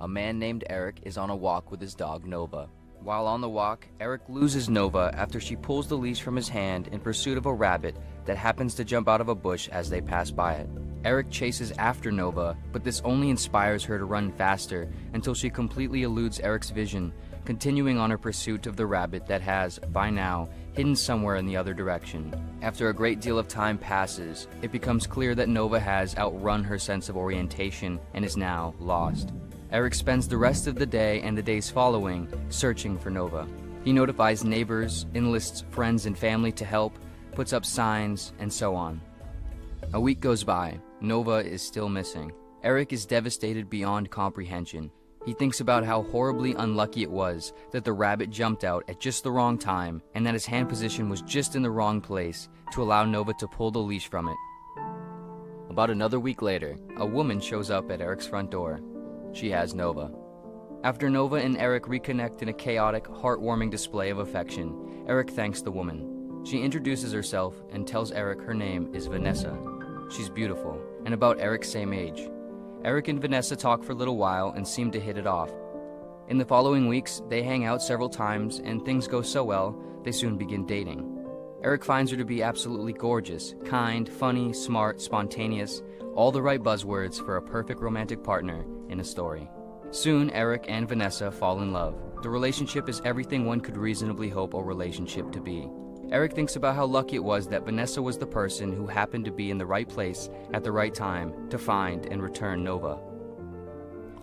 A man named Eric is on a walk with his dog Nova. While on the walk, Eric loses Nova after she pulls the leash from his hand in pursuit of a rabbit that happens to jump out of a bush as they pass by it. Eric chases after Nova, but this only inspires her to run faster until she completely eludes Eric's vision, continuing on her pursuit of the rabbit that has, by now, hidden somewhere in the other direction. After a great deal of time passes, it becomes clear that Nova has outrun her sense of orientation and is now lost. Eric spends the rest of the day and the days following searching for Nova. He notifies neighbors, enlists friends and family to help, puts up signs, and so on. A week goes by. Nova is still missing. Eric is devastated beyond comprehension. He thinks about how horribly unlucky it was that the rabbit jumped out at just the wrong time and that his hand position was just in the wrong place to allow Nova to pull the leash from it. About another week later, a woman shows up at Eric's front door. She has Nova. After Nova and Eric reconnect in a chaotic, heartwarming display of affection, Eric thanks the woman. She introduces herself and tells Eric her name is Vanessa. She's beautiful, and about Eric's same age. Eric and Vanessa talk for a little while and seem to hit it off. In the following weeks, they hang out several times, and things go so well, they soon begin dating. Eric finds her to be absolutely gorgeous, kind, funny, smart, spontaneous, all the right buzzwords for a perfect romantic partner in a story. Soon, Eric and Vanessa fall in love. The relationship is everything one could reasonably hope a relationship to be. Eric thinks about how lucky it was that Vanessa was the person who happened to be in the right place at the right time to find and return Nova.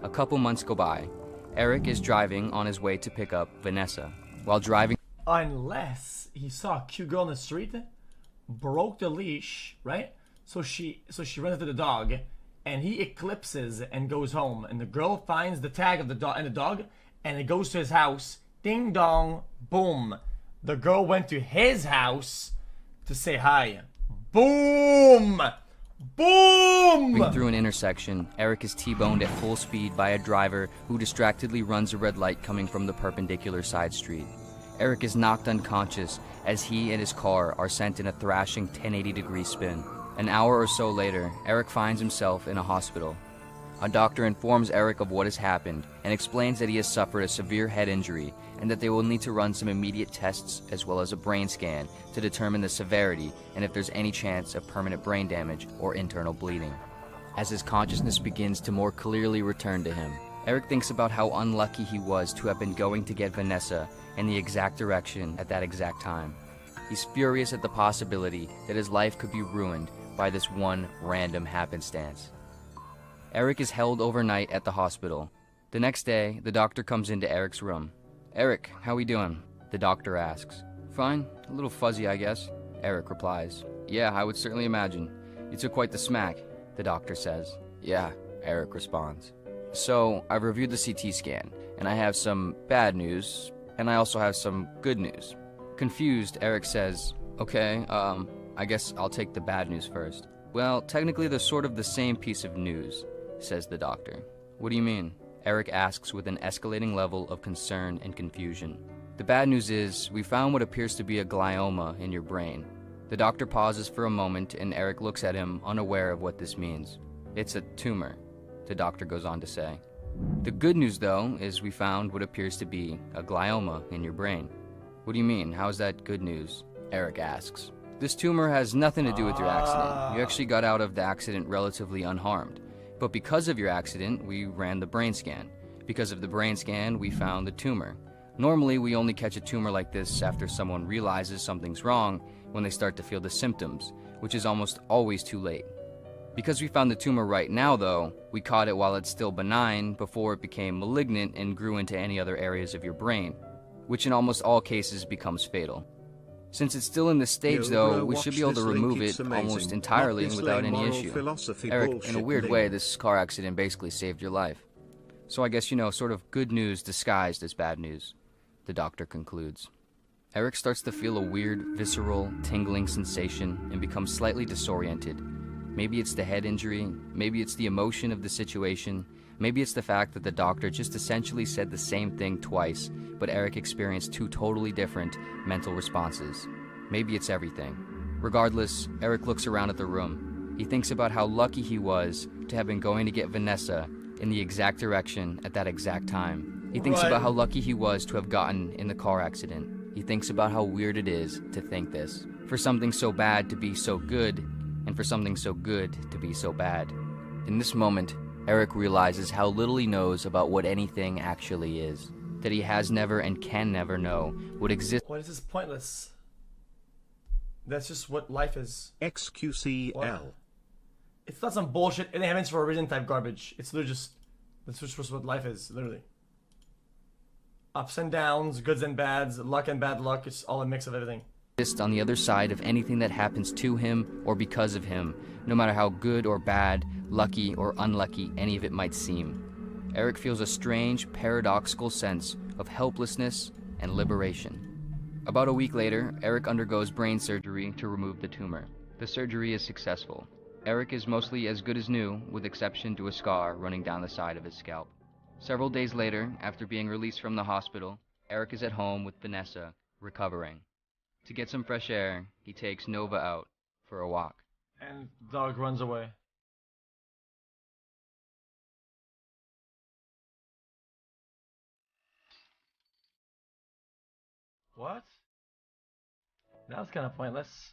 A couple months go by. Eric is driving on his way to pick up Vanessa. While driving, unless he saw a cute girl on the street, broke the leash, right? So she runs into the dog, and he eclipses and goes home. And the girl finds the tag of the dog and the dog, and it goes to his house. Ding dong, boom. The girl went to his house to say hi. Boom! Boom! through an intersection, Eric is T-boned at full speed by a driver who distractedly runs a red light coming from the perpendicular side street. Eric is knocked unconscious as he and his car are sent in a thrashing 1080-degree spin. An hour or so later, Eric finds himself in a hospital. A doctor informs Eric of what has happened and explains that he has suffered a severe head injury and that they will need to run some immediate tests as well as a brain scan to determine the severity and if there's any chance of permanent brain damage or internal bleeding. As his consciousness begins to more clearly return to him, Eric thinks about how unlucky he was to have been going to get Vanessa in the exact direction at that exact time. He's furious at the possibility that his life could be ruined by this one random happenstance. Eric is held overnight at the hospital. The next day, the doctor comes into Eric's room. "Eric, how we doing?" the doctor asks. "Fine, a little fuzzy, I guess," Eric replies. "Yeah, I would certainly imagine. You took quite the smack," the doctor says. "Yeah," Eric responds. "So, I've reviewed the CT scan, and I have some bad news, and I also have some good news." Confused, Eric says, "Okay, I guess I'll take the bad news first." "Well, technically they're sort of the same piece of news," says the doctor. "What do you mean?" Eric asks with an escalating level of concern and confusion. "The bad news is, we found what appears to be a glioma in your brain." The doctor pauses for a moment and Eric looks at him, unaware of what this means. "It's a tumor," the doctor goes on to say. "The good news, though, is we found what appears to be a glioma in your brain." "What do you mean? How is that good news?" Eric asks. "This tumor has nothing to do with your accident. You actually got out of the accident relatively unharmed. But because of your accident, we ran the brain scan. Because of the brain scan, we found the tumor. Normally, we only catch a tumor like this after someone realizes something's wrong when they start to feel the symptoms, which is almost always too late. Because we found the tumor right now, though, we caught it while it's still benign before it became malignant and grew into any other areas of your brain, which in almost all cases becomes fatal. Since it's still in this stage, though, we should be able to remove it almost entirely without any issue. Eric, in a weird way, this car accident basically saved your life. So I guess, sort of good news disguised as bad news," the doctor concludes. Eric starts to feel a weird, visceral, tingling sensation and becomes slightly disoriented. Maybe it's the head injury, maybe it's the emotion of the situation, maybe it's the fact that the doctor just essentially said the same thing twice, but Eric experienced two totally different mental responses. Maybe it's everything. Regardless, Eric looks around at the room. He thinks about how lucky he was to have been going to get Vanessa in the exact direction at that exact time. He thinks Right. about how lucky he was to have gotten in the car accident. He thinks about how weird it is to think this. For something so bad to be so good, and for something so good to be so bad. In this moment, Eric realizes how little he knows about what anything actually is. That he has never and can never know what exists. What is this pointless? That's just what life is. xQc. What? It's not some bullshit. It happens for a reason type garbage. It's literally just that's just what life is. Literally. Ups and downs, goods and bads, luck and bad luck. It's all a mix of everything. On the other side of anything that happens to him or because of him, no matter how good or bad, lucky or unlucky any of it might seem. Eric feels a strange, paradoxical sense of helplessness and liberation. About a week later, Eric undergoes brain surgery to remove the tumor. The surgery is successful. Eric is mostly as good as new, with exception to a scar running down the side of his scalp. Several days later, after being released from the hospital, Eric is at home with Vanessa, recovering. To get some fresh air, he takes Nova out for a walk. And the dog runs away. What? That was kind of pointless.